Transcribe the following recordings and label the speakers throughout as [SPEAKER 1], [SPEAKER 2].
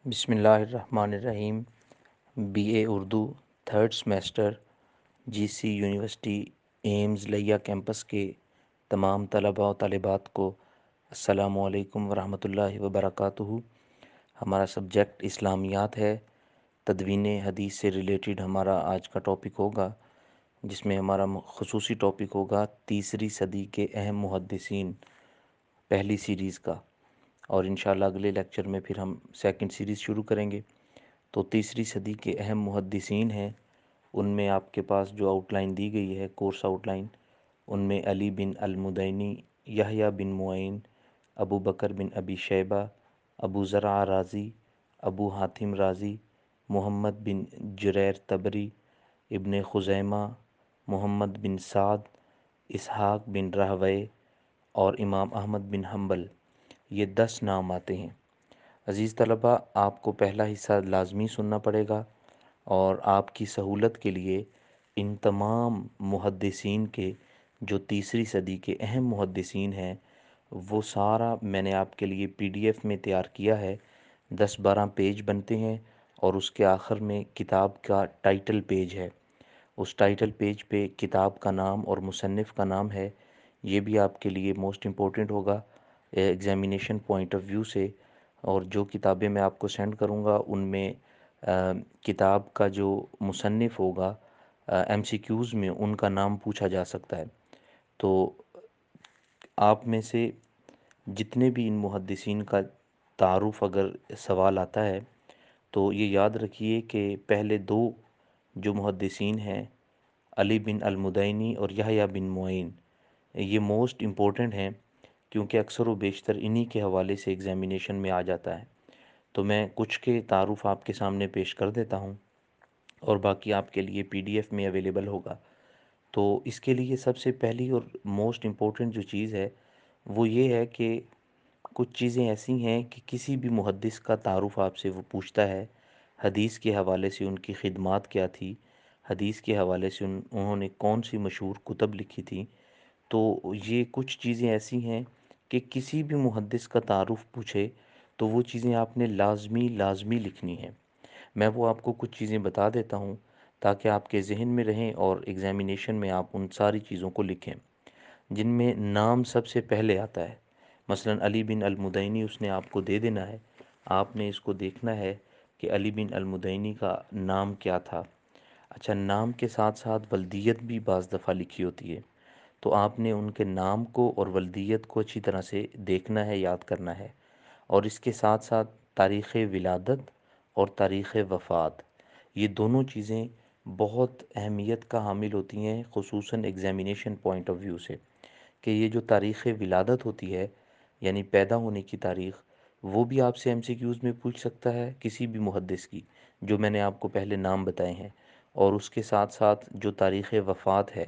[SPEAKER 1] بسم اللہ الرحمن الرحیم۔ B A Urdu third semester, G C university ایمز لیا کیمپس کے تمام طلباء و طالبات کو السلام علیکم ورحمۃ اللہ وبرکاتہ۔ ہمارا سبجیکٹ اسلامیات ہے۔ تدوین حدیث سے ریلیٹڈ ہمارا آج کا ٹاپک ہوگا، جس میں ہمارا خصوصی ٹاپک ہوگا تیسری صدی کے اہم محدثین، پہلی سیریز کا، اور انشاءاللہ اگلے لیکچر میں پھر ہم سیکنڈ سیریز شروع کریں گے۔ تو تیسری صدی کے اہم محدثین ہیں، ان میں آپ کے پاس جو آؤٹ لائن دی گئی ہے، کورس آؤٹ لائن، ان میں علی بن المدینی، یحییٰ بن معین، ابو بکر بن ابی شیبہ، ابو زرع رازی، ابو حاتم رازی، محمد بن جریر طبری، ابن خزیمہ، محمد بن سعد، اسحاق بن راہویہ اور امام احمد بن حنبل، یہ 10 نام آتے ہیں۔ عزیز طلبہ، آپ کو پہلا حصہ لازمی سننا پڑے گا، اور آپ کی سہولت کے لیے ان تمام محدثین کے جو تیسری صدی کے اہم محدثین ہیں، وہ سارا میں نے آپ کے لیے پی ڈی ایف میں تیار کیا ہے۔ 10-12 پیج بنتے ہیں، اور اس کے آخر میں کتاب کا ٹائٹل پیج ہے۔ اس ٹائٹل پیج پہ کتاب کا نام اور مصنف کا نام ہے۔ یہ بھی آپ کے لیے موسٹ امپورٹنٹ ہوگا ایگزامینیشن پوائنٹ آف ویو سے۔ اور جو کتابیں میں آپ کو سینڈ کروں گا، ان میں کتاب کا جو مصنف ہوگا، ایم سی کیوز میں ان کا نام پوچھا جا سکتا ہے۔ تو آپ میں سے جتنے بھی ان محدثین کا تعارف اگر سوال آتا ہے، تو یہ یاد رکھیے کہ پہلے 2 جو محدثین ہیں، علی بن المدینی اور یحییٰ بن معین، یہ موسٹ امپورٹنٹ ہیں، کیونکہ اکثر و بیشتر انہی کے حوالے سے ایگزامینیشن میں آ جاتا ہے۔ تو میں کچھ کے تعارف آپ کے سامنے پیش کر دیتا ہوں، اور باقی آپ کے لیے پی ڈی ایف میں اویلیبل ہوگا۔ تو اس کے لیے سب سے پہلی اور موسٹ امپورٹنٹ جو چیز ہے، وہ یہ ہے کہ کچھ چیزیں ایسی ہیں کہ کسی بھی محدث کا تعارف آپ سے وہ پوچھتا ہے، حدیث کے حوالے سے ان کی خدمات کیا تھی، حدیث کے حوالے سے انہوں نے کون سی مشہور کتب لکھی تھی۔ تو یہ کچھ چیزیں ایسی ہیں کہ کسی بھی محدث کا تعارف پوچھے تو وہ چیزیں آپ نے لازمی لکھنی ہیں۔ میں وہ آپ کو کچھ چیزیں بتا دیتا ہوں، تاکہ آپ کے ذہن میں رہیں اور ایگزامینیشن میں آپ ان ساری چیزوں کو لکھیں، جن میں نام سب سے پہلے آتا ہے۔ مثلا علی بن المدینی اس نے آپ کو دے دینا ہے، آپ نے اس کو دیکھنا ہے کہ علی بن المدینی کا نام کیا تھا۔ اچھا، نام کے ساتھ ساتھ ولدیت بھی بعض دفعہ لکھی ہوتی ہے، تو آپ نے ان کے نام کو اور ولدیت کو اچھی طرح سے دیکھنا ہے، یاد کرنا ہے۔ اور اس کے ساتھ ساتھ تاریخ ولادت اور تاریخ وفات، یہ دونوں چیزیں بہت اہمیت کا حامل ہوتی ہیں، خصوصاً ایگزامینیشن پوائنٹ آف ویو سے، کہ یہ جو تاریخ ولادت ہوتی ہے، یعنی پیدا ہونے کی تاریخ، وہ بھی آپ سے ایم سی کیوز میں پوچھ سکتا ہے کسی بھی محدث کی، جو میں نے آپ کو پہلے نام بتائے ہیں۔ اور اس کے ساتھ ساتھ جو تاریخ وفات ہے،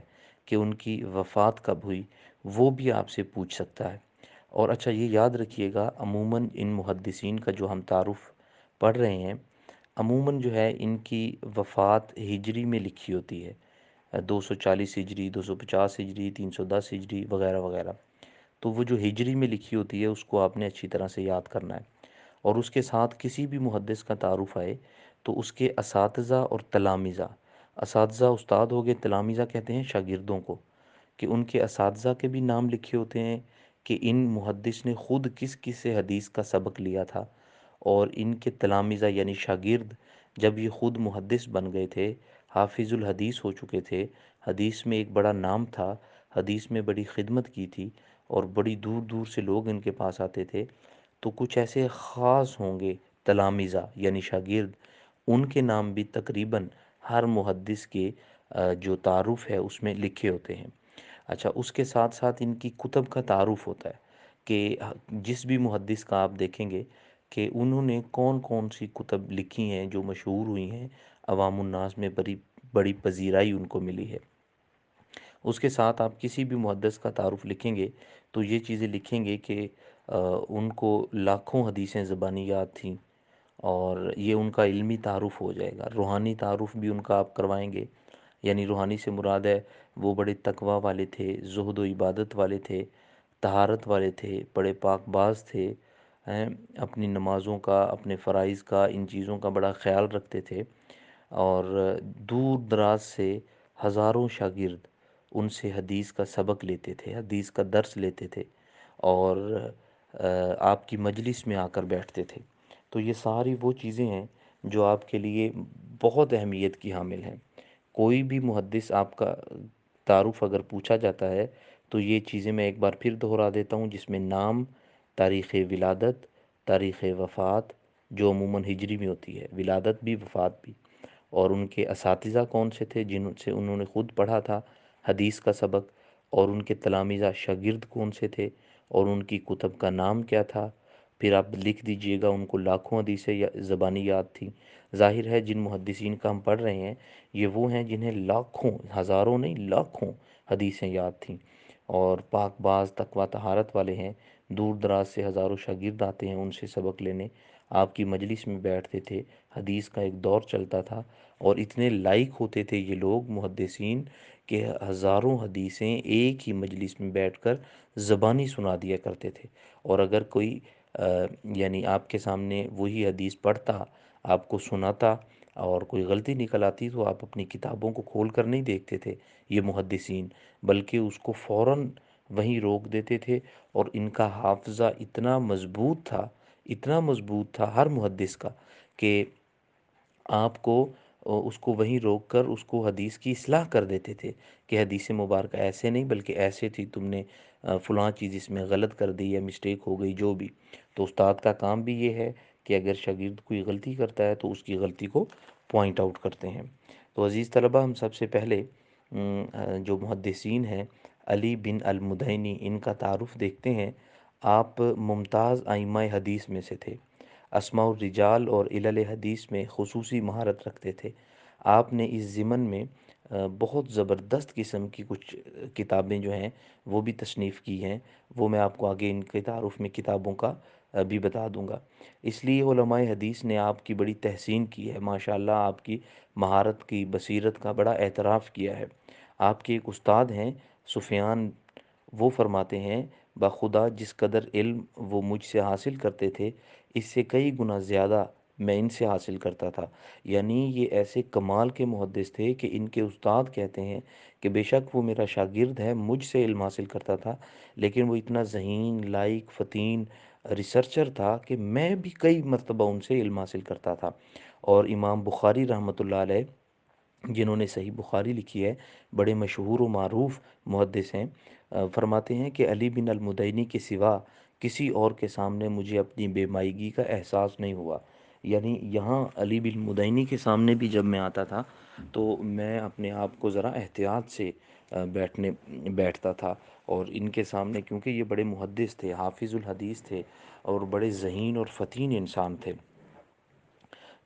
[SPEAKER 1] کہ ان کی وفات کب ہوئی، وہ بھی آپ سے پوچھ سکتا ہے۔ اور اچھا، یہ یاد رکھیے گا، عموماً ان محدثین کا جو ہم تعارف پڑھ رہے ہیں، عموماً جو ہے ان کی وفات ہجری میں لکھی ہوتی ہے، 240 ہجری، 250 ہجری، 310 ہجری وغیرہ وغیرہ۔ تو وہ جو ہجری میں لکھی ہوتی ہے، اس کو آپ نے اچھی طرح سے یاد کرنا ہے۔ اور اس کے ساتھ کسی بھی محدث کا تعارف آئے تو اس کے اساتذہ اور تلامذہ، اساتذہ استاد ہو گئے، تلامذہ کہتے ہیں شاگردوں کو، کہ ان کے اساتذہ کے بھی نام لکھے ہوتے ہیں، کہ ان محدث نے خود کس کس سے حدیث کا سبق لیا تھا، اور ان کے تلامذہ یعنی شاگرد جب یہ خود محدث بن گئے تھے، حافظ الحدیث ہو چکے تھے، حدیث میں ایک بڑا نام تھا، حدیث میں بڑی خدمت کی تھی، اور بڑی دور دور سے لوگ ان کے پاس آتے تھے، تو کچھ ایسے خاص ہوں گے تلامذہ یعنی شاگرد، ان کے نام بھی تقریباً ہر محدث کے جو تعارف ہے اس میں لکھے ہوتے ہیں۔ اچھا، اس کے ساتھ ساتھ ان کی کتب کا تعارف ہوتا ہے، کہ جس بھی محدث کا آپ دیکھیں گے کہ انہوں نے کون کون سی کتب لکھی ہیں جو مشہور ہوئی ہیں، عوام الناس میں بڑی بڑی پذیرائی ان کو ملی ہے۔ اس کے ساتھ آپ کسی بھی محدث کا تعارف لکھیں گے تو یہ چیزیں لکھیں گے کہ ان کو لاکھوں حدیثیں زبانی یاد تھیں، اور یہ ان کا علمی تعارف ہو جائے گا۔ روحانی تعارف بھی ان کا آپ کروائیں گے، یعنی روحانی سے مراد ہے وہ بڑے تقوی والے تھے، زہد و عبادت والے تھے، طہارت والے تھے، بڑے پاک باز تھے، ہیں، اپنی نمازوں کا، اپنے فرائض کا، ان چیزوں کا بڑا خیال رکھتے تھے، اور دور دراز سے ہزاروں شاگرد ان سے حدیث کا سبق لیتے تھے، حدیث کا درس لیتے تھے، اور آپ کی مجلس میں آ کر بیٹھتے تھے۔ تو یہ ساری وہ چیزیں ہیں جو آپ کے لیے بہت اہمیت کی حامل ہیں۔ کوئی بھی محدث آپ کا تعارف اگر پوچھا جاتا ہے تو یہ چیزیں میں ایک بار پھر دہرا دیتا ہوں، جس میں نام، تاریخ ولادت، تاریخ وفات، جو عموماً ہجری میں ہوتی ہے، ولادت بھی وفات بھی، اور ان کے اساتذہ کون سے تھے جن سے انہوں نے خود پڑھا تھا حدیث کا سبق، اور ان کے تلامذہ شاگرد کون سے تھے، اور ان کی کتب کا نام کیا تھا۔ پھر آپ لکھ دیجئے گا، ان کو لاکھوں حدیثیں زبانی یاد تھیں۔ ظاہر ہے جن محدثین کا ہم پڑھ رہے ہیں یہ وہ ہیں جنہیں لاکھوں، ہزاروں نہیں لاکھوں حدیثیں یاد تھیں، اور پاک باز تقوی طہارت والے ہیں۔ دور دراز سے ہزاروں شاگرد آتے ہیں ان سے سبق لینے، آپ کی مجلس میں بیٹھتے تھے، حدیث کا ایک دور چلتا تھا، اور اتنے لائق ہوتے تھے یہ لوگ محدثین کہ ہزاروں حدیثیں ایک ہی مجلس میں بیٹھ کر زبانی سنا دیا کرتے تھے۔ اور اگر کوئی یعنی آپ کے سامنے وہی حدیث پڑھتا، آپ کو سناتا، اور کوئی غلطی نکل آتی تو آپ اپنی کتابوں کو کھول کر نہیں دیکھتے تھے یہ محدثین، بلکہ اس کو فوراً وہیں روک دیتے تھے۔ اور ان کا حافظہ اتنا مضبوط تھا، اتنا مضبوط تھا ہر محدث کا، کہ آپ کو اس کو وہیں روک کر اس کو حدیث کی اصلاح کر دیتے تھے کہ حدیث مبارکہ ایسے نہیں بلکہ ایسے تھی، تم نے فلاں چیز اس میں غلط کر دی یا مسٹیک ہو گئی جو بھی۔ تو استاد کا کام بھی یہ ہے کہ اگر شاگرد کوئی غلطی کرتا ہے تو اس کی غلطی کو پوائنٹ آؤٹ کرتے ہیں۔ تو عزیز طلبہ، ہم سب سے پہلے جو محدثین ہیں علی بن المدینی، ان کا تعارف دیکھتے ہیں۔ آپ ممتاز ائمہ حدیث میں سے تھے، اسماء الرجال اور علل حدیث میں خصوصی مہارت رکھتے تھے۔ آپ نے اس ضمن میں بہت زبردست قسم کی کچھ کتابیں جو ہیں وہ بھی تصنیف کی ہیں، وہ میں آپ کو آگے ان کے تعارف میں کتابوں کا بھی بتا دوں گا۔ اس لیے علماء حدیث نے آپ کی بڑی تحسین کی ہے، ماشاءاللہ آپ کی مہارت کی، بصیرت کا بڑا اعتراف کیا ہے۔ آپ کے ایک استاد ہیں سفیان، وہ فرماتے ہیں بخدا جس قدر علم وہ مجھ سے حاصل کرتے تھے اس سے کئی گنا زیادہ میں ان سے حاصل کرتا تھا۔ یعنی یہ ایسے کمال کے محدث تھے کہ ان کے استاد کہتے ہیں کہ بے شک وہ میرا شاگرد ہے، مجھ سے علم حاصل کرتا تھا، لیکن وہ اتنا ذہین، لائق، فطین ریسرچر تھا کہ میں بھی کئی مرتبہ ان سے علم حاصل کرتا تھا۔ اور امام بخاری رحمۃ اللہ علیہ، جنہوں نے صحیح بخاری لکھی ہے، بڑے مشہور و معروف محدث ہیں، فرماتے ہیں کہ علی بن المدینی کے سوا کسی اور کے سامنے مجھے اپنی بے مائگی کا احساس نہیں ہوا۔ یعنی یہاں علی بن مدینی کے سامنے بھی جب میں آتا تھا تو میں اپنے آپ کو ذرا احتیاط سے بیٹھتا تھا، اور ان کے سامنے کیونکہ یہ بڑے محدث تھے، حافظ الحدیث تھے، اور بڑے ذہین اور فطین انسان تھے۔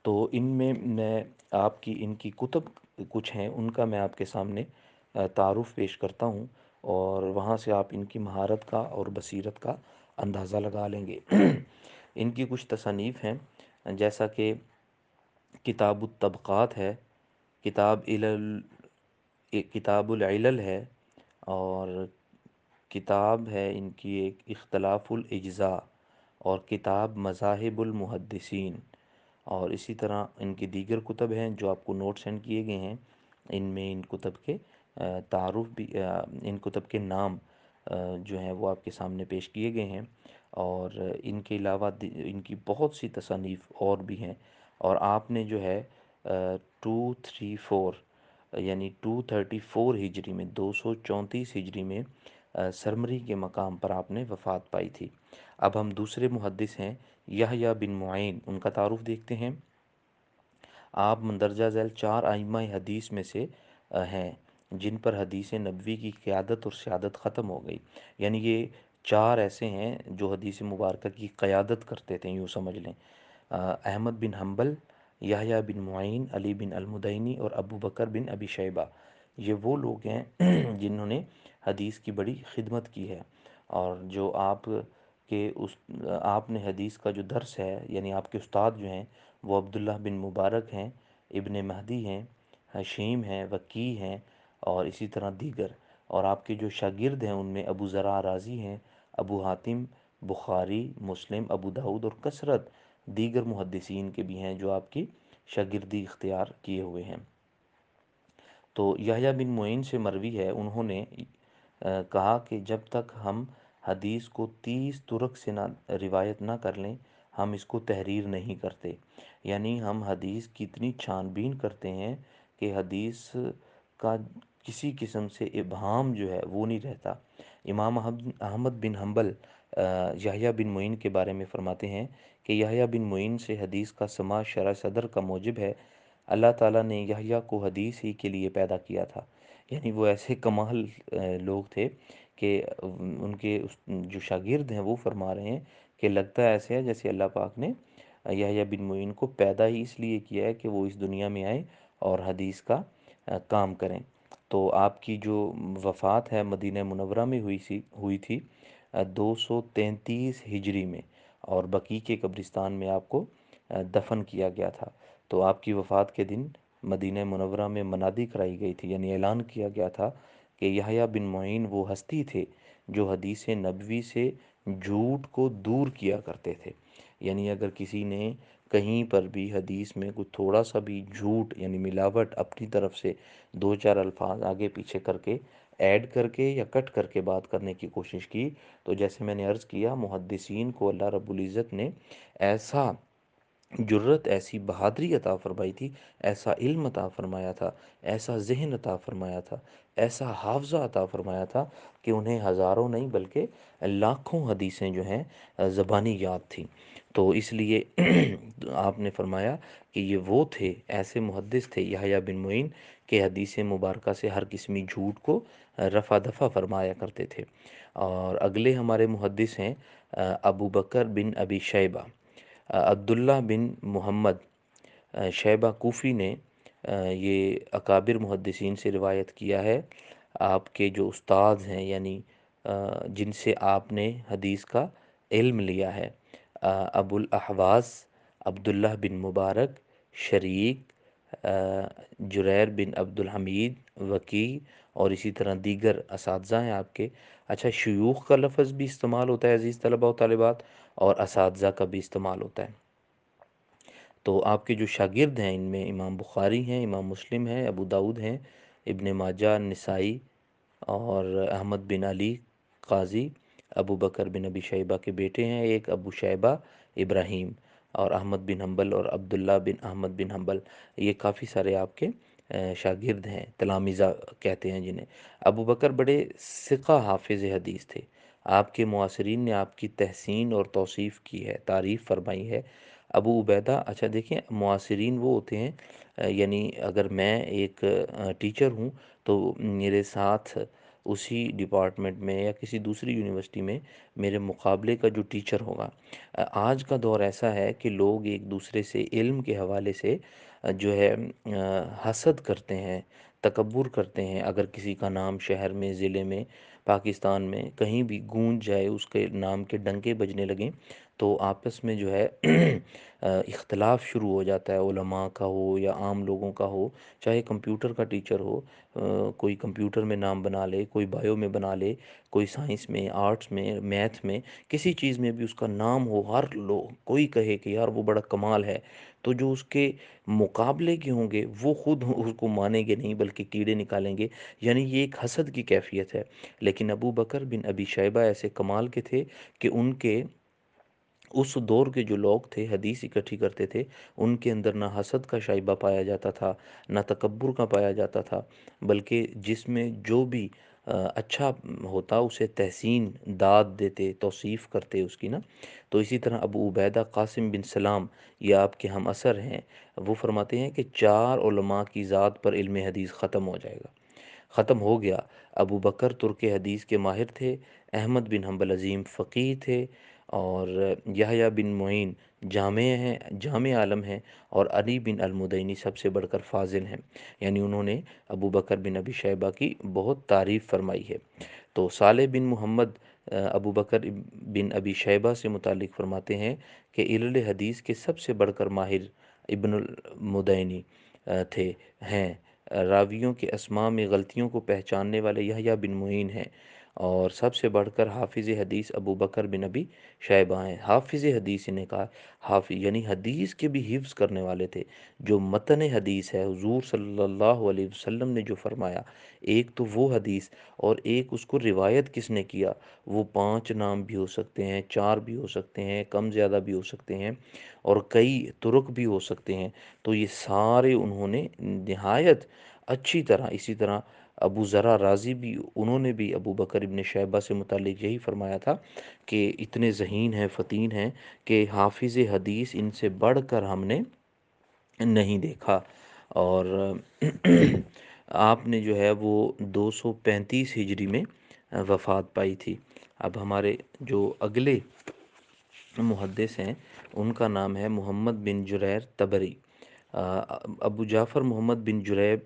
[SPEAKER 1] تو ان میں آپ کی ان کی کتب کچھ ہیں، ان کا میں آپ کے سامنے تعارف پیش کرتا ہوں، اور وہاں سے آپ ان کی مہارت کا اور بصیرت کا اندازہ لگا لیں گے۔ ان کی کچھ تصانیف ہیں، جیسا کہ کتاب الطبقات ہے، کتاب کتاب العلل ہے، اور کتاب ہے ان کی ایک اختلاف الاجزاء، اور کتاب مذاہب المحدثین، اور اسی طرح ان کی دیگر کتب ہیں جو آپ کو نوٹ سینڈ کیے گئے ہیں۔ ان میں ان کتب کے تعارف بھی، ان کتب کے نام جو ہیں وہ آپ کے سامنے پیش کیے گئے ہیں، اور ان کے علاوہ ان کی بہت سی تصانیف اور بھی ہیں۔ اور آپ نے جو ہے 234 یعنی 234 ہجری میں، 234 ہجری میں سرمری کے مقام پر آپ نے وفات پائی تھی۔ اب ہم دوسرے محدث ہیں یحییٰ بن معین، ان کا تعارف دیکھتے ہیں۔ آپ مندرجہ ذیل 4 ائمہ حدیث میں سے ہیں جن پر حدیث نبوی کی قیادت اور سیادت ختم ہو گئی۔ یعنی یہ 4 ایسے ہیں جو حدیث مبارکہ کی قیادت کرتے تھے، یوں سمجھ لیں۔ احمد بن حنبل، یحییٰ بن معین، علی بن المدینی اور ابو بکر بن ابی شیبہ، یہ وہ لوگ ہیں جنہوں نے حدیث کی بڑی خدمت کی ہے، اور جو آپ کے آپ نے حدیث کا جو درس ہے، یعنی آپ کے استاد جو ہیں وہ عبداللہ بن مبارک ہیں، ابن مہدی ہیں، حشیم ہیں، وکی ہیں، اور اسی طرح دیگر۔ اور آپ کے جو شاگرد ہیں ان میں ابو زرع رازی ہیں، ابو حاتم بخاری، مسلم، ابو داود اور کثرت دیگر محدثین کے بھی ہیں جو آپ کی شاگردی اختیار کیے ہوئے ہیں۔ تو یحییٰ بن معین سے مروی ہے، انہوں نے کہا کہ جب تک ہم حدیث کو 30 طرق سے نہ روایت نہ کر لیں ہم اس کو تحریر نہیں کرتے، یعنی ہم حدیث کی اتنی چھان بین کرتے ہیں کہ حدیث کا کسی قسم سے ابہام جو ہے وہ نہیں رہتا۔ امام احمد بن حنبل یحییٰ بن معین کے بارے میں فرماتے ہیں کہ یحییٰ بن معین سے حدیث کا سماع شرح صدر کا موجب ہے۔ اللہ تعالیٰ نے یحییٰ کو حدیث ہی کے لیے پیدا کیا تھا، یعنی وہ ایسے کمال لوگ تھے کہ ان کے جو شاگرد ہیں وہ فرما رہے ہیں کہ لگتا ہے ایسے ہے جیسے اللہ پاک نے یحییٰ بن معین کو پیدا ہی اس لیے کیا ہے کہ وہ اس دنیا میں آئے اور حدیث کا کام کریں۔ تو آپ کی جو وفات ہے مدینہ منورہ میں ہوئی تھی 233 ہجری میں، اور بقیع کے قبرستان میں آپ کو دفن کیا گیا تھا۔ تو آپ کی وفات کے دن مدینہ منورہ میں منادی کرائی گئی تھی، یعنی اعلان کیا گیا تھا کہ یحییٰ بن معین وہ ہستی تھے جو حدیث نبوی سے جھوٹ کو دور کیا کرتے تھے۔ یعنی اگر کسی نے کہیں پر بھی حدیث میں کوئی تھوڑا سا بھی جھوٹ یعنی ملاوٹ اپنی طرف سے دو چار الفاظ آگے پیچھے کر کے ایڈ کر کے یا کٹ کر کے بات کرنے کی کوشش کی، تو جیسے میں نے عرض کیا محدثین کو اللہ رب العزت نے ایسا جرت، ایسی بہادری عطا فرمائی تھی، ایسا علم عطا فرمایا تھا، ایسا ذہن عطا فرمایا تھا، ایسا حافظہ عطا فرمایا تھا کہ انہیں ہزاروں نہیں بلکہ لاکھوں حدیثیں جو ہیں زبانی یاد تھیں۔ تو اس لیے آپ نے فرمایا کہ یہ وہ تھے، ایسے محدث تھے یحییٰ بن معین کہ حدیث مبارکہ سے ہر قسمی جھوٹ کو رفع دفع فرمایا کرتے تھے۔ اور اگلے ہمارے محدث ہیں ابو بکر بن ابی شیبہ، عبداللہ بن محمد شیبہ کوفی نے یہ اکابر محدثین سے روایت کیا ہے۔ آپ کے جو استاد ہیں یعنی جن سے آپ نے حدیث کا علم لیا ہے، ابو الاحواز عبداللہ بن مبارک، شریک، جریر بن عبد الحمید، وکیع اور اسی طرح دیگر اساتذہ ہیں آپ کے۔ اچھا، شیوخ کا لفظ بھی استعمال ہوتا ہے عزیز طلبہ و طالبات، اور اساتذہ کا بھی استعمال ہوتا ہے۔ تو آپ کے جو شاگرد ہیں ان میں امام بخاری ہیں، امام مسلم ہیں، ابو داود ہیں، ابن ماجہ، نسائی اور احمد بن علی قاضی، ابو بکر بن ابی شیبہ کے بیٹے ہیں ایک، ابو شیبہ ابراہیم، اور احمد بن حنبل اور عبداللہ بن احمد بن حنبل، یہ کافی سارے آپ کے شاگرد ہیں، تلامذہ کہتے ہیں جنہیں۔ ابو بکر بڑے ثقہ حافظ حدیث تھے، آپ کے معاصرین نے آپ کی تحسین اور توصیف کی ہے، تعریف فرمائی ہے۔ ابو عبیدہ، اچھا دیکھیں معاصرین وہ ہوتے ہیں یعنی اگر میں ایک ٹیچر ہوں تو میرے ساتھ اسی ڈپارٹمنٹ میں یا کسی دوسری یونیورسٹی میں میرے مقابلے کا جو ٹیچر ہوگا، آج کا دور ایسا ہے کہ لوگ ایک دوسرے سے علم کے حوالے سے جو ہے حسد کرتے ہیں، تکبر کرتے ہیں۔ اگر کسی کا نام شہر میں، ضلع میں، پاکستان میں کہیں بھی گونج جائے، اس کے نام کے ڈنکے بجنے لگیں، تو آپس میں جو ہے اختلاف شروع ہو جاتا ہے، علماء کا ہو یا عام لوگوں کا ہو، چاہے کمپیوٹر کا ٹیچر ہو، کوئی کمپیوٹر میں نام بنا لے، کوئی بایو میں بنا لے، کوئی سائنس میں، آرٹس میں، میتھ میں، کسی چیز میں بھی اس کا نام ہو، ہر لوگ کوئی کہے کہ یار وہ بڑا کمال ہے، تو جو اس کے مقابلے کے ہوں گے وہ خود اس کو مانیں گے نہیں بلکہ کیڑے نکالیں گے، یعنی یہ ایک حسد کی کیفیت ہے۔ لیکن ابو بکر بن ابی شیبہ ایسے کمال کے تھے کہ ان کے اس دور کے جو لوگ تھے حدیث اکٹھی کرتے تھے، ان کے اندر نہ حسد کا شائبہ پایا جاتا تھا، نہ تکبر کا پایا جاتا تھا، بلکہ جس میں جو بھی اچھا ہوتا اسے تحسین داد دیتے، توصیف کرتے اس کی نا۔ تو اسی طرح ابو عبیدہ قاسم بن سلام، یہ آپ کے ہم عصر ہیں، وہ فرماتے ہیں کہ 4 علماء کی ذات پر علم حدیث ختم ہو جائے گا، ختم ہو گیا۔ ابو بکر ترک حدیث کے ماہر تھے، احمد بن حنبل عظیم فقیہ تھے، اور یحییٰ بن معین جامع عالم ہیں، اور علی بن المدینی سب سے بڑھ کر فاضل ہیں، یعنی انہوں نے ابو بکر بن ابی شیبہ کی بہت تعریف فرمائی ہے۔ تو صالح بن محمد ابو بکر بن ابی شیبہ سے متعلق فرماتے ہیں کہ علل حدیث کے سب سے بڑھ کر ماہر ابن المدینی تھے ہیں، راویوں کے اسماء میں غلطیوں کو پہچاننے والے یحییٰ بن معین ہیں، اور سب سے بڑھ کر حافظ حدیث ابو بکر بن ابی شیبہ ہیں۔ حافظ حدیث انہیں کہا، حافظ یعنی حدیث کے بھی حفظ کرنے والے تھے۔ جو متن حدیث ہے، حضور صلی اللہ علیہ وسلم نے جو فرمایا، ایک تو وہ حدیث، اور ایک اس کو روایت کس نے کیا، وہ 5 نام بھی ہو سکتے ہیں، 4 بھی ہو سکتے ہیں، کم زیادہ بھی ہو سکتے ہیں، اور کئی طرق بھی ہو سکتے ہیں۔ تو یہ سارے انہوں نے نہایت اچھی طرح، اسی طرح ابو ذرا رازی بھی، انہوں نے بھی ابو بکر ابن شیبہ سے متعلق یہی فرمایا تھا کہ اتنے ذہین ہیں، فطین ہیں، کہ حافظ حدیث ان سے بڑھ کر ہم نے نہیں دیکھا۔ اور آپ نے جو ہے وہ 235 ہجری میں وفات پائی تھی۔ اب ہمارے جو اگلے محدث ہیں ان کا نام ہے محمد بن جریر تبری۔ آ، ابو جعفر محمد بن جریب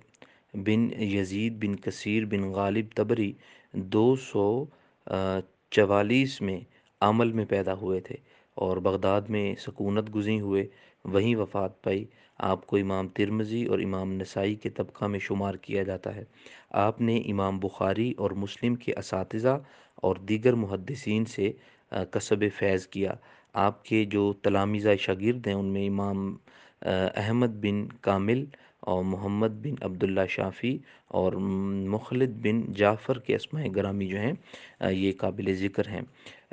[SPEAKER 1] بن یزید بن کثیر بن غالب تبری 244 میں عمل میں پیدا ہوئے تھے اور بغداد میں سکونت گزین ہوئے، وہیں وفات پائی۔ آپ کو امام ترمذی اور امام نسائی کے طبقہ میں شمار کیا جاتا ہے۔ آپ نے امام بخاری اور مسلم کے اساتذہ اور دیگر محدثین سے کسب فیض کیا۔ آپ کے جو تلامذہ شاگرد ہیں ان میں امام احمد بن کامل اور محمد بن عبداللہ شافی اور مخلد بن جعفر کے اسماء گرامی جو ہیں یہ قابل ذکر ہیں۔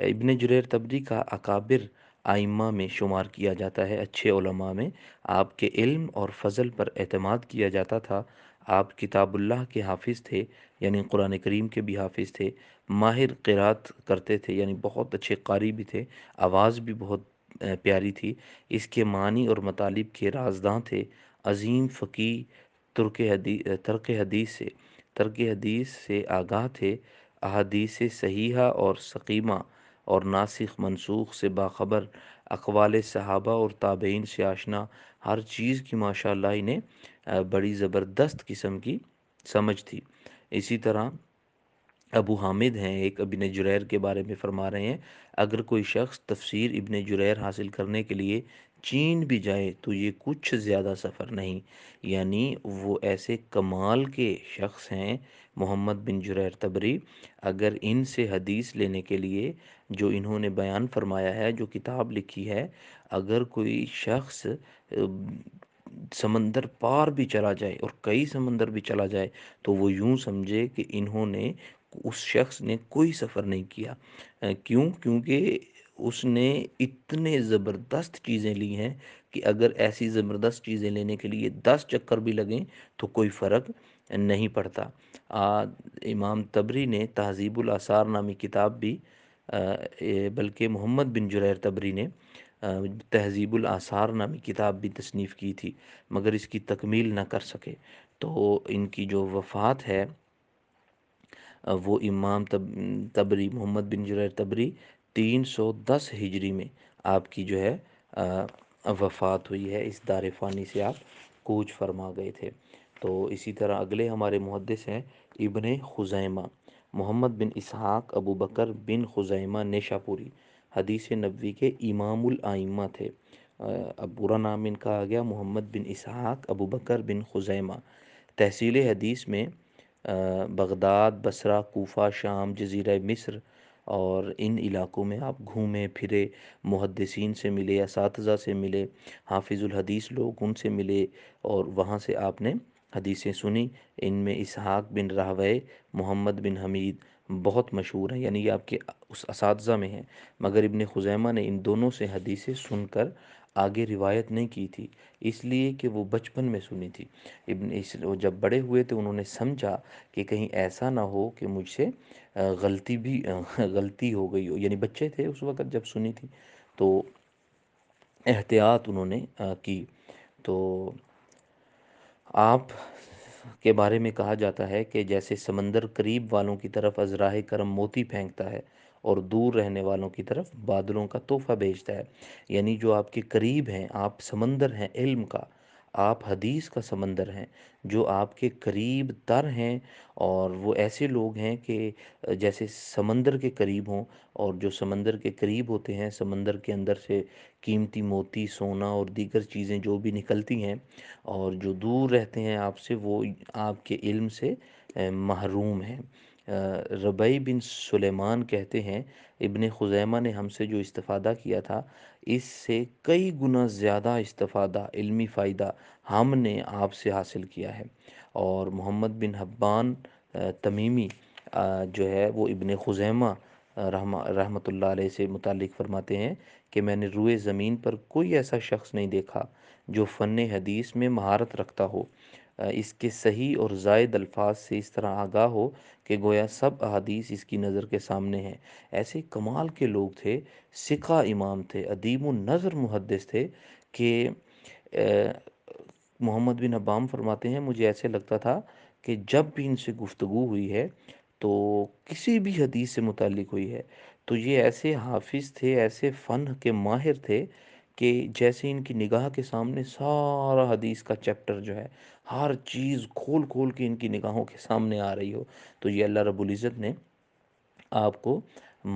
[SPEAKER 1] ابن جریر تبری کا اکابر آئمہ میں شمار کیا جاتا ہے، اچھے علماء میں۔ آپ کے علم اور فضل پر اعتماد کیا جاتا تھا۔ آپ کتاب اللہ کے حافظ تھے، یعنی قرآن کریم کے بھی حافظ تھے۔ ماہر قرات کرتے تھے، یعنی بہت اچھے قاری بھی تھے، آواز بھی بہت پیاری تھی۔ اس کے معنی اور مطالب کے رازداں تھے۔ عظیم فقی، ترک حدیث سے آگاہ تھے۔ احادیث صحیحہ اور سقیمہ اور ناسخ منسوخ سے باخبر، اقوال صحابہ اور تابعین سے آشنا، ہر چیز کی ماشاءاللہ انہیں بڑی زبردست قسم کی سمجھ تھی۔ اسی طرح ابو حامد ہیں، ایک ابن جریر کے بارے میں فرما رہے ہیں، اگر کوئی شخص تفسیر ابن جریر حاصل کرنے کے لیے چین بھی جائے تو یہ کچھ زیادہ سفر نہیں۔ یعنی وہ ایسے کمال کے شخص ہیں محمد بن جریر تبری، اگر ان سے حدیث لینے کے لیے جو انہوں نے بیان فرمایا ہے، جو کتاب لکھی ہے، اگر کوئی شخص سمندر پار بھی چلا جائے اور کئی سمندر بھی چلا جائے تو وہ یوں سمجھے کہ انہوں نے، اس شخص نے کوئی سفر نہیں کیا۔ کیوں؟ کیونکہ اس نے اتنے زبردست چیزیں لی ہیں کہ اگر ایسی زبردست چیزیں لینے کے لیے 10 چکر بھی لگیں تو کوئی فرق نہیں پڑتا۔ امام تبری نے تہذیب الاثار نامی کتاب بھی بلکہ محمد بن جریر تبری نے تہذیب الاثار نامی کتاب بھی تصنیف کی تھی، مگر اس کی تکمیل نہ کر سکے۔ تو ان کی جو وفات ہے وہ امام تبری، محمد بن جریر تبری 310 ہجری میں آپ کی جو ہے وفات ہوئی ہے، اس دار فانی سے آپ کوچ فرما گئے تھے۔ تو اسی طرح اگلے ہمارے محدث ہیں ابن خزیمہ، محمد بن اسحاق ابو بکر بن خزیمہ نیشاپوری، حدیث نبوی کے امام الائمہ تھے۔ اب پورا نام ان کا آ گیا محمد بن اسحاق ابو بکر بن خزیمہ۔ تحصیل حدیث میں بغداد، بصرہ، کوفہ، شام، جزیرہ مصر اور ان علاقوں میں آپ گھومے پھرے، محدثین سے ملے، اساتذہ سے ملے، حافظ الحدیث لوگ ان سے ملے، اور وہاں سے آپ نے حدیثیں سنی۔ ان میں اسحاق بن راہوے، محمد بن حمید بہت مشہور ہیں، یعنی یہ آپ کے اس اساتذہ میں ہیں، مگر ابن خزیمہ نے ان دونوں سے حدیثیں سن کر آگے روایت نہیں کی تھی، اس لیے کہ وہ بچپن میں سنی تھی۔ وہ جب بڑے ہوئے تو انہوں نے سمجھا کہ کہیں ایسا نہ ہو کہ مجھ سے غلطی ہو گئی ہو، یعنی بچے تھے اس وقت جب سنی تھی، تو احتیاط انہوں نے کی۔ تو آپ کے بارے میں کہا جاتا ہے کہ جیسے سمندر قریب والوں کی طرف از راہ کرم موتی پھینکتا ہے اور دور رہنے والوں کی طرف بادلوں کا تحفہ بھیجتا ہے، یعنی جو آپ کے قریب ہیں، آپ سمندر ہیں علم کا، آپ حدیث کا سمندر ہیں، جو آپ کے قریب تر ہیں، اور وہ ایسے لوگ ہیں کہ جیسے سمندر کے قریب ہوں، اور جو سمندر کے قریب ہوتے ہیں سمندر کے اندر سے قیمتی موتی، سونا اور دیگر چیزیں جو بھی نکلتی ہیں، اور جو دور رہتے ہیں آپ سے وہ آپ کے علم سے محروم ہیں۔ ربیع بن سلیمان کہتے ہیں ابن خزیمہ نے ہم سے جو استفادہ کیا تھا اس سے کئی گنا زیادہ استفادہ علمی فائدہ ہم نے آپ سے حاصل کیا ہے۔ اور محمد بن حبان تمیمی جو ہے وہ ابن خزیمہ رحمۃ اللہ علیہ سے متعلق فرماتے ہیں کہ میں نے روئے زمین پر کوئی ایسا شخص نہیں دیکھا جو فن حدیث میں مہارت رکھتا ہو، اس کے صحیح اور زائد الفاظ سے اس طرح آگاہ ہو کہ گویا سب احادیث اس کی نظر کے سامنے ہیں۔ ایسے کمال کے لوگ تھے، ثقہ امام تھے، ادیم النظر محدث تھے کہ آ، محمد بن حبام فرماتے ہیں مجھے ایسے لگتا تھا کہ جب بھی ان سے گفتگو ہوئی ہے تو کسی بھی حدیث سے متعلق ہوئی ہے تو یہ ایسے حافظ تھے، ایسے فن کے ماہر تھے کہ جیسے ان کی نگاہ کے سامنے سارا حدیث کا چیپٹر جو ہے ہر چیز کھول کھول کے ان کی نگاہوں کے سامنے آ رہی ہو۔ تو یہ اللہ رب العزت نے آپ کو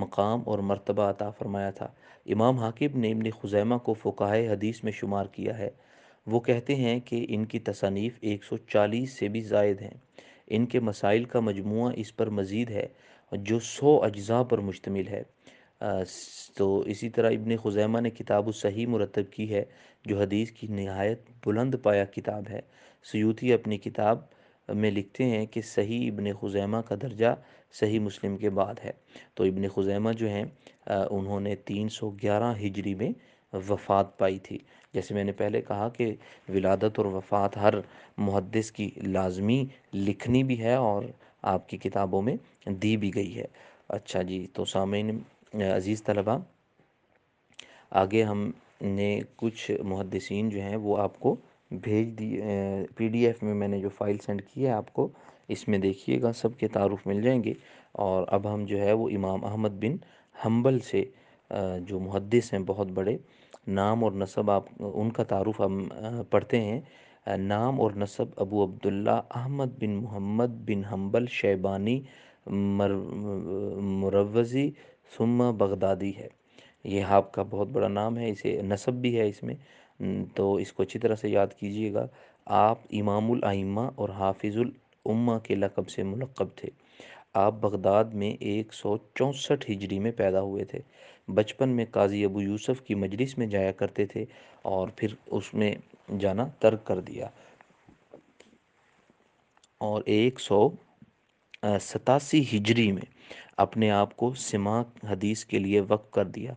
[SPEAKER 1] مقام اور مرتبہ عطا فرمایا تھا۔ امام حاکم نے ابن خزیمہ کو فقہائے حدیث میں شمار کیا ہے۔ وہ کہتے ہیں کہ ان کی تصانیف 140 سے بھی زائد ہیں۔ ان کے مسائل کا مجموعہ اس پر مزید ہے جو 100 اجزاء پر مشتمل ہے۔ تو اسی طرح ابن خزیمہ نے کتاب الصحیح مرتب کی ہے جو حدیث کی نہایت بلند پایہ کتاب ہے۔ سیوطی اپنی کتاب میں لکھتے ہیں کہ صحیح ابن خزیمہ کا درجہ صحیح مسلم کے بعد ہے۔ تو ابن خزیمہ جو ہیں انہوں نے 311 ہجری میں وفات پائی تھی۔ جیسے میں نے پہلے کہا کہ ولادت اور وفات ہر محدث کی لازمی لکھنی بھی ہے اور آپ کی کتابوں میں دی بھی گئی ہے۔ اچھا جی، تو سامعین عزیز طلبہ، آگے ہم نے کچھ محدثین جو ہیں وہ آپ کو بھیج دی پی ڈی ایف میں نے جو فائل سینڈ کی ہے آپ کو، اس میں دیکھیے گا سب کے تعارف مل جائیں گے۔ اور اب ہم جو ہے وہ امام احمد بن حنبل سے جو محدث ہیں بہت بڑے، نام اور نسب آپ ان کا تعارف ہم پڑھتے ہیں۔ نام اور نسب: ابو عبداللہ احمد بن محمد بن حنبل شیبانی مروزی ثم بغدادی ہے۔ یہ آپ کا بہت بڑا نام ہے، اسے نسب بھی ہے اس میں، تو اس کو اچھی طرح سے یاد کیجئے گا۔ آپ امام الائمہ اور حافظ الامہ کے لقب سے ملقب تھے۔ آپ بغداد میں 164 ہجری میں پیدا ہوئے تھے۔ بچپن میں قاضی ابو یوسف کی مجلس میں جایا کرتے تھے اور پھر اس میں جانا ترک کر دیا اور 187 ہجری میں اپنے آپ کو سماع حدیث کے لیے وقف کر دیا۔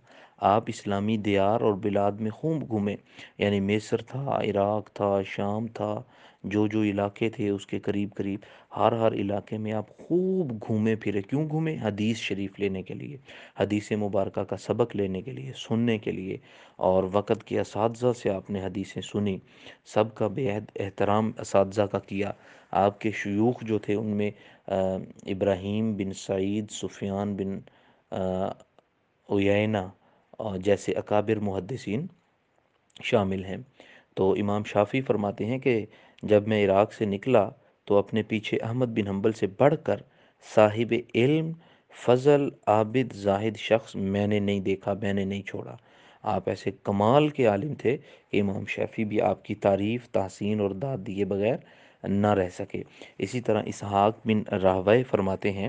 [SPEAKER 1] آپ اسلامی دیار اور بلاد میں خوب گھومے، یعنی مصر تھا، عراق تھا، شام تھا، جو علاقے تھے اس کے قریب قریب ہر علاقے میں آپ خوب گھومے پھرے۔ کیوں گھومے؟ حدیث شریف لینے کے لیے، حدیث مبارکہ کا سبق لینے کے لیے، سننے کے لیے، اور وقت کے اساتذہ سے آپ نے حدیثیں سنی، سب کا بے حد احترام اساتذہ کا کیا۔ آپ کے شیوخ جو تھے ان میں ابراہیم بن سعید، سفیان بن عیینہ اور جیسے اکابر محدثین شامل ہیں۔ تو امام شافعی فرماتے ہیں کہ جب میں عراق سے نکلا تو اپنے پیچھے احمد بن حنبل سے بڑھ کر صاحب علم، فضل، عابد، زاہد شخص میں نے نہیں دیکھا، میں نے نہیں چھوڑا۔ آپ ایسے کمال کے عالم تھے کہ امام شافعی بھی آپ کی تعریف، تحسین اور داد دیے بغیر نہ رہ سکے۔ اسی طرح اسحاق بن راہویہ فرماتے ہیں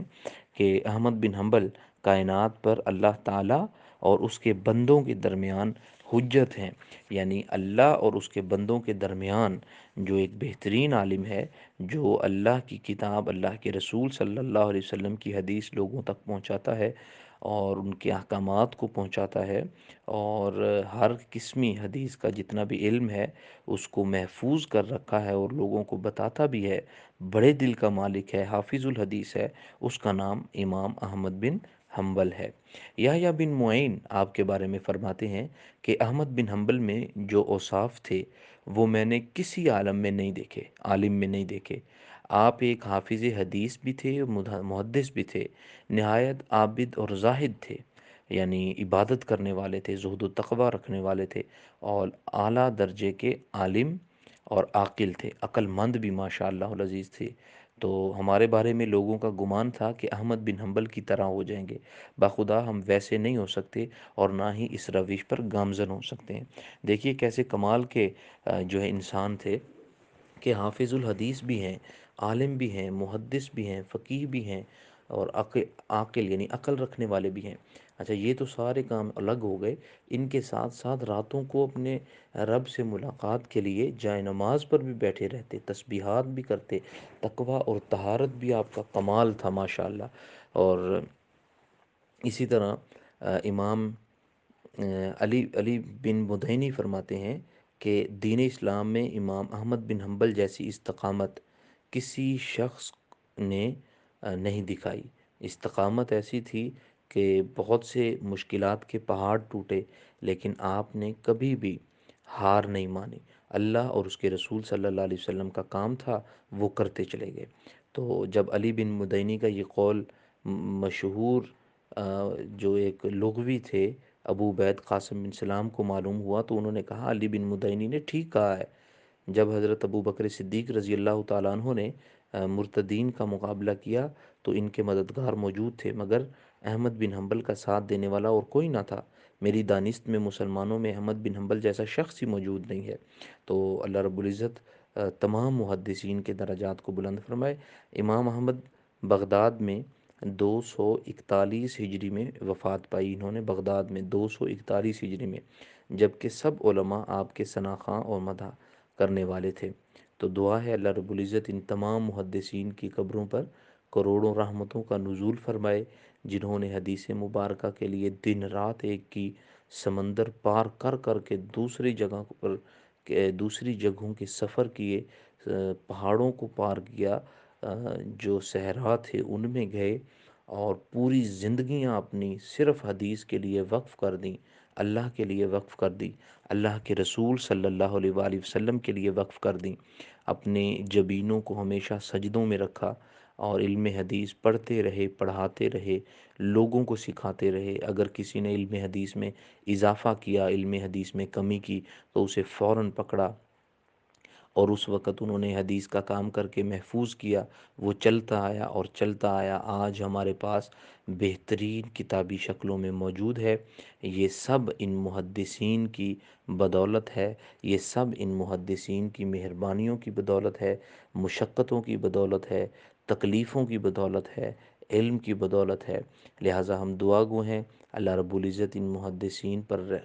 [SPEAKER 1] کہ احمد بن حنبل کائنات پر اللہ تعالیٰ اور اس کے بندوں کے درمیان حجت ہیں، یعنی اللہ اور اس کے بندوں کے درمیان جو ایک بہترین عالم ہے، جو اللہ کی کتاب، اللہ کے رسول صلی اللہ علیہ وسلم کی حدیث لوگوں تک پہنچاتا ہے اور ان کے احکامات کو پہنچاتا ہے، اور ہر قسمی حدیث کا جتنا بھی علم ہے اس کو محفوظ کر رکھا ہے اور لوگوں کو بتاتا بھی ہے، بڑے دل کا مالک ہے، حافظ الحدیث ہے، اس کا نام امام احمد بن حنبل ہے۔ یحییٰ بن معین آپ کے بارے میں فرماتے ہیں کہ احمد بن حنبل میں جو اوصاف تھے وہ میں نے کسی عالم میں نہیں دیکھے۔ آپ ایک حافظ حدیث بھی تھے، محدث بھی تھے، نہایت عابد اور زاہد تھے، یعنی عبادت کرنے والے تھے، زہد و تقوی رکھنے والے تھے، اور اعلیٰ درجے کے عالم اور عاقل تھے، عقل مند بھی ماشاء اللہ العزیز تھے۔ تو ہمارے بارے میں لوگوں کا گمان تھا کہ احمد بن حنبل کی طرح ہو جائیں گے، بخدا ہم ویسے نہیں ہو سکتے اور نہ ہی اس روش پر گامزن ہو سکتے ہیں۔ دیکھیے کیسے کمال کے جو ہے انسان تھے کہ حافظ الحدیث بھی ہیں، عالم بھی ہیں، محدث بھی ہیں، فقیہ بھی ہیں، اور عاقل یعنی عقل رکھنے والے بھی ہیں۔ اچھا، یہ تو سارے کام الگ ہو گئے، ان کے ساتھ ساتھ راتوں کو اپنے رب سے ملاقات کے لیے جائے نماز پر بھی بیٹھے رہتے، تسبیحات بھی کرتے، تقوی اور طہارت بھی آپ کا کمال تھا ماشاءاللہ۔ اور اسی طرح امام علی بن مدینی فرماتے ہیں کہ دین اسلام میں امام احمد بن حنبل جیسی استقامت کسی شخص نے نہیں دکھائی۔ استقامت ایسی تھی کہ بہت سے مشکلات کے پہاڑ ٹوٹے، لیکن آپ نے کبھی بھی ہار نہیں مانی۔ اللہ اور اس کے رسول صلی اللہ علیہ وسلم کا کام تھا، وہ کرتے چلے گئے۔ تو جب علی بن مدینی کا یہ قول مشہور جو ایک لغوی تھے ابو عبید قاسم بن سلام کو معلوم ہوا، تو انہوں نے کہا علی بن مدینی نے ٹھیک کہا ہے۔ جب حضرت ابو بکر صدیق رضی اللہ تعالیٰ عنہ نے مرتدین کا مقابلہ کیا تو ان کے مددگار موجود تھے، مگر احمد بن حنبل کا ساتھ دینے والا اور کوئی نہ تھا۔ میری دانست میں مسلمانوں میں احمد بن حنبل جیسا شخص ہی موجود نہیں ہے۔ تو اللہ رب العزت تمام محدثین کے درجات کو بلند فرمائے۔ امام احمد بغداد میں 241 ہجری میں وفات پائی، انہوں نے بغداد میں 241 ہجری میں، جبکہ سب علماء آپ کے ثناء اور مدح کرنے والے تھے۔ تو دعا ہے اللہ رب العزت ان تمام محدثین کی قبروں پر کروڑوں رحمتوں کا نزول فرمائے، جنہوں نے حدیث مبارکہ کے لیے دن رات ایک کی سمندر پار کر کر کے دوسری جگہ پر دوسری جگہوں کے سفر کیے، پہاڑوں کو پار کیا، جو صحرا تھے ان میں گئے، اور پوری زندگیاں اپنی صرف حدیث کے لیے وقف کر دیں، اللہ کے لیے وقف کر دی، اللہ کے رسول صلی اللہ علیہ وآلہ وسلم کے لیے وقف کر دیں، اپنے جبینوں کو ہمیشہ سجدوں میں رکھا، اور علم حدیث پڑھتے رہے، پڑھاتے رہے، لوگوں کو سکھاتے رہے۔ اگر کسی نے علم حدیث میں اضافہ کیا، علم حدیث میں کمی کی، تو اسے فوراً پکڑا، اور اس وقت انہوں نے حدیث کا کام کر کے محفوظ کیا۔ وہ چلتا آیا اور چلتا آیا، آج ہمارے پاس بہترین کتابی شکلوں میں موجود ہے۔ یہ سب ان محدثین کی بدولت ہے، یہ سب ان محدثین کی مہربانیوں کی بدولت ہے، مشقتوں کی بدولت ہے، تکلیفوں کی بدولت ہے، علم کی بدولت ہے۔ لہٰذا ہم دعا گو ہیں اللہ رب العزت ان محدثین پر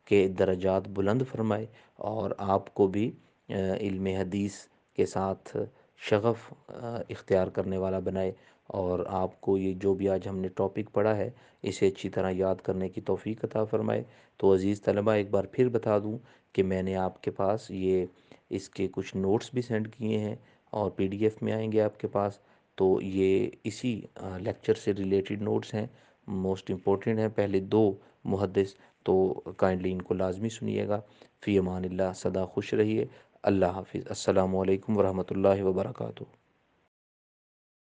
[SPEAKER 1] کے درجات بلند فرمائے، اور آپ کو بھی علم حدیث کے ساتھ شغف اختیار کرنے والا بنائے، اور آپ کو یہ جو بھی آج ہم نے ٹاپک پڑھا ہے اسے اچھی طرح یاد کرنے کی توفیق عطا فرمائے۔ تو عزیز طلبہ، ایک بار پھر بتا دوں کہ میں نے آپ کے پاس یہ اس کے کچھ نوٹس بھی سینڈ کیے ہیں، اور پی ڈی ایف میں آئیں گے آپ کے پاس۔ تو یہ اسی لیکچر سے ریلیٹڈ نوٹس ہیں، موسٹ امپورٹنٹ ہیں، پہلے دو محدث، تو کائنڈلی ان کو لازمی سنیے گا۔ فی امان اللہ، سدا خوش رہیے۔ اللہ حافظ۔ السلام علیکم ورحمۃ اللہ وبرکاتہ۔